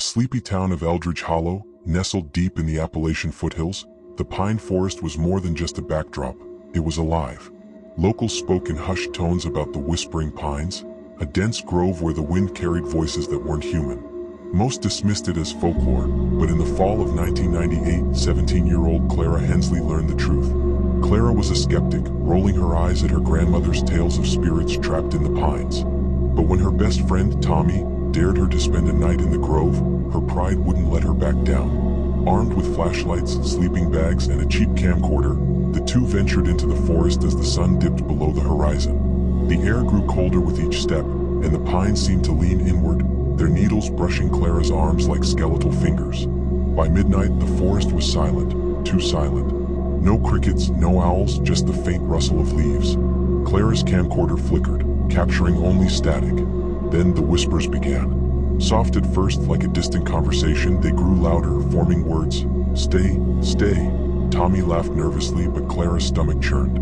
sleepy town of Eldridge Hollow, nestled deep in the Appalachian foothills, the pine forest was more than just a backdrop. It was alive. Locals spoke in hushed tones about the whispering pines, a dense grove where the wind carried voices that weren't human. Most dismissed it as folklore, but in the fall of 1998, 17-year-old Clara Hensley learned the truth. Clara was a skeptic, rolling her eyes at her grandmother's tales of spirits trapped in the pines. But when her best friend, Tommy, dared her to spend a night in the grove, her pride wouldn't let her back down. Armed with flashlights, sleeping bags, and a cheap camcorder, the two ventured into the forest as the sun dipped below the horizon. The air grew colder with each step, and the pines seemed to lean inward, their needles brushing Clara's arms like skeletal fingers. By midnight, the forest was silent, too silent. No crickets, no owls, just the faint rustle of leaves. Clara's camcorder flickered, capturing only static. Then the whispers began. Soft at first, like a distant conversation, they grew louder, forming words. "Stay, stay." Tommy laughed nervously, but Clara's stomach churned.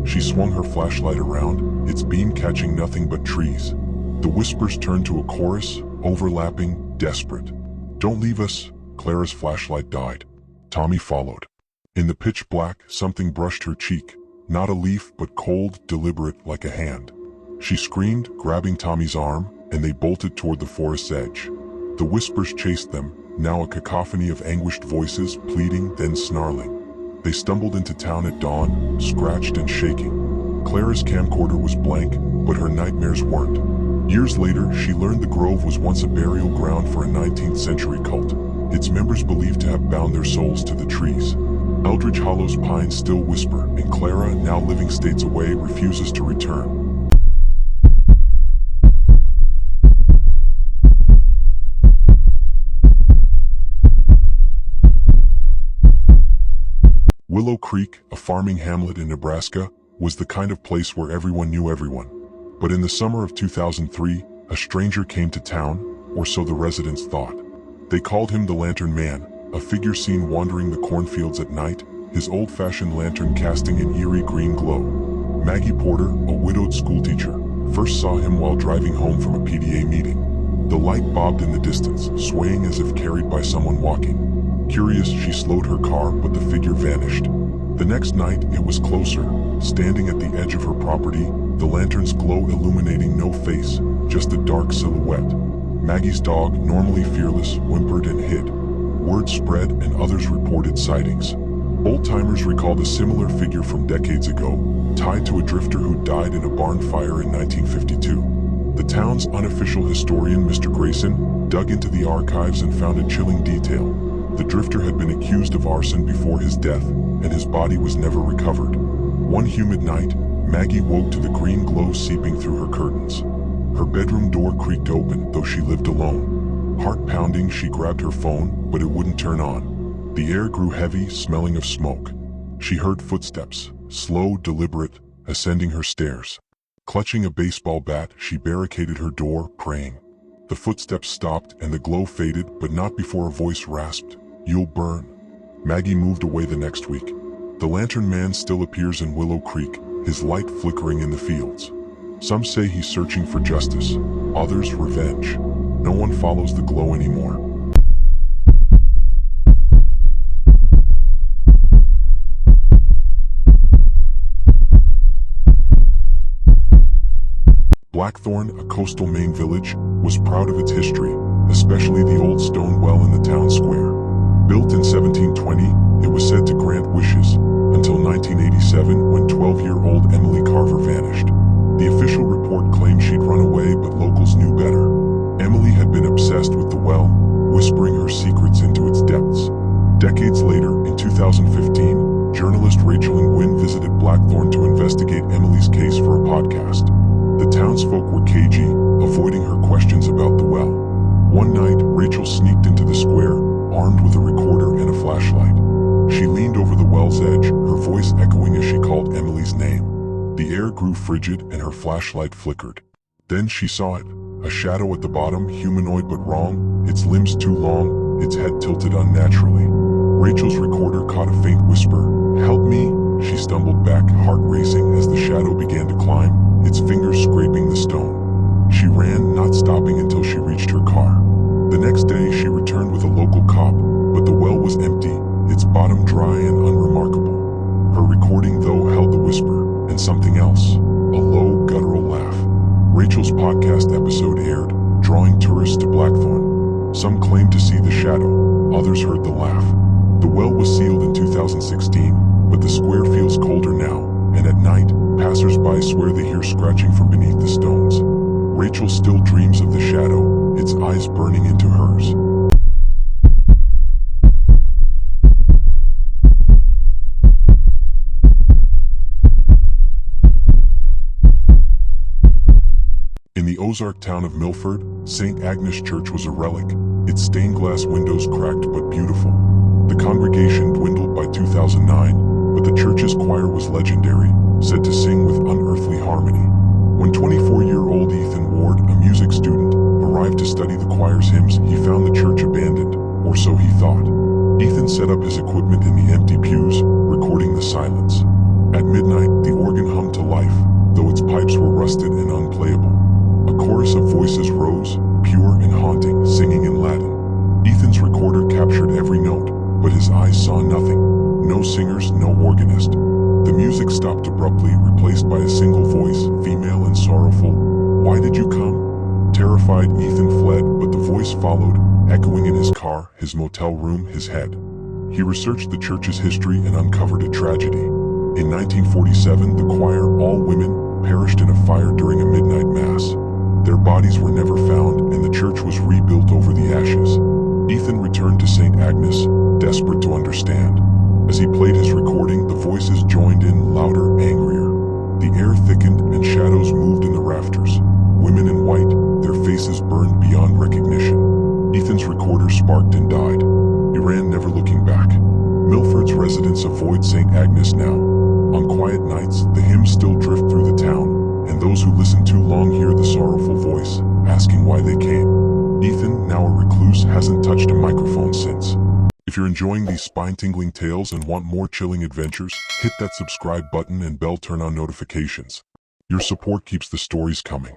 She swung her flashlight around, its beam catching nothing but trees. The whispers turned to a chorus, overlapping, desperate. "Don't leave us." Clara's flashlight died. Tommy followed. In the pitch black, something brushed her cheek. Not a leaf, but cold, deliberate, like a hand. She screamed, grabbing Tommy's arm, and they bolted toward the forest's edge. The whispers chased them, now a cacophony of anguished voices, pleading, then snarling. They stumbled into town at dawn, scratched and shaking. Clara's camcorder was blank, but her nightmares weren't. Years later, she learned the grove was once a burial ground for a 19th century cult, its members believed to have bound their souls to the trees. Eldridge Hollow's pines still whisper, and Clara, now living states away, refuses to return. Willow Creek, a farming hamlet in Nebraska, was the kind of place where everyone knew everyone. But in the summer of 2003, a stranger came to town, or so the residents thought. They called him the Lantern Man, a figure seen wandering the cornfields at night, his old-fashioned lantern casting an eerie green glow. Maggie Porter, a widowed schoolteacher, first saw him while driving home from a PTA meeting. The light bobbed in the distance, swaying as if carried by someone walking. Curious, she slowed her car, but the figure vanished. The next night, it was closer, standing at the edge of her property, the lantern's glow illuminating no face, just a dark silhouette. Maggie's dog, normally fearless, whimpered and hid. Word spread and others reported sightings. Old-timers recalled a similar figure from decades ago, tied to a drifter who died in a barn fire in 1952. The town's unofficial historian, Mr. Grayson, dug into the archives and found a chilling detail. The drifter had been accused of arson before his death, and his body was never recovered. One humid night, Maggie woke to the green glow seeping through her curtains. Her bedroom door creaked open, though she lived alone. Heart pounding, she grabbed her phone, but it wouldn't turn on. The air grew heavy, smelling of smoke. She heard footsteps, slow, deliberate, ascending her stairs. Clutching a baseball bat, she barricaded her door, praying. The footsteps stopped and the glow faded, but not before a voice rasped, "You'll burn." Maggie moved away the next week. The Lantern Man still appears in Willow Creek, his light flickering in the fields. Some say he's searching for justice, others revenge. No one follows the glow anymore. Blackthorn, a coastal Maine village, was proud of its history, especially the old stone well in the town square. Built in 1720, it was said to grant wishes, until 1987 when 12-year-old Emily Carver vanished. The official report claimed she'd run away, but locals knew better. Emily had been obsessed with the well, whispering her secrets into its depths. Decades later, in 2015, journalist Rachel and Gwynn visited Blackthorn to investigate Emily's case for a podcast. The townsfolk were cagey, avoiding her questions about the well. One night, Rachel sneaked into the square, armed with a recorder and a flashlight. She leaned over the well's edge, her voice echoing as she called Emily's name. The air grew frigid and her flashlight flickered. Then she saw it, a shadow at the bottom, humanoid but wrong, its limbs too long, its head tilted unnaturally. Rachel's recorder caught a faint whisper, "Help me." She stumbled back, heart racing as the shadow began to climb, its fingers scraping the stone. She ran, not stopping until she reached her car. The next day, she returned bottom dry and unremarkable. Her recording, though, held the whisper, and something else, a low, guttural laugh. Rachel's podcast episode aired, drawing tourists to Blackthorn. Some claimed to see the shadow, others heard the laugh. The well was sealed in 2016, but the square feels colder now, and at night, passers-by swear they hear scratching from beneath the stones. Rachel still dreams of the shadow, its eyes burning into hers. In the Ozark town of Milford, St. Agnes Church was a relic, its stained glass windows cracked but beautiful. The congregation dwindled by 2009, but the church's choir was legendary, said to sing with unearthly harmony. When 24-year-old Ethan Ward, a music student, arrived to study the choir's hymns, he found the church abandoned, or so he thought. Ethan set up his equipment in the empty pews, recording the silence. At midnight, the organ hummed to life, though its pipes were rusted and unplayable. A chorus of voices rose, pure and haunting, singing in Latin. Ethan's recorder captured every note, but his eyes saw nothing. No singers, no organist. The music stopped abruptly, replaced by a single voice, female and sorrowful. "Why did you come?" Terrified, Ethan fled, but the voice followed, echoing in his car, his motel room, his head. He researched the church's history and uncovered a tragedy. In 1947, the choir, all women, perished in a fire during a midnight mass. Their bodies were never found, and the church was rebuilt over the ashes. Ethan returned to St. Agnes, desperate to understand. As he played his recording, the voices joined in, louder, angrier. The air thickened, and shadows moved in the rafters. Women in white, their faces burned beyond recognition. Ethan's recorder sparked and died. He ran, never looking back. Milford's residents avoid St. Agnes now. On quiet nights, the hymns still drift through the town, and those who listen too long hear the sorrowful voice, asking why they came. Ethan, now a recluse, hasn't touched a microphone since. If you're enjoying these spine-tingling tales and want more chilling adventures, hit that subscribe button and bell, turn on notifications. Your support keeps the stories coming.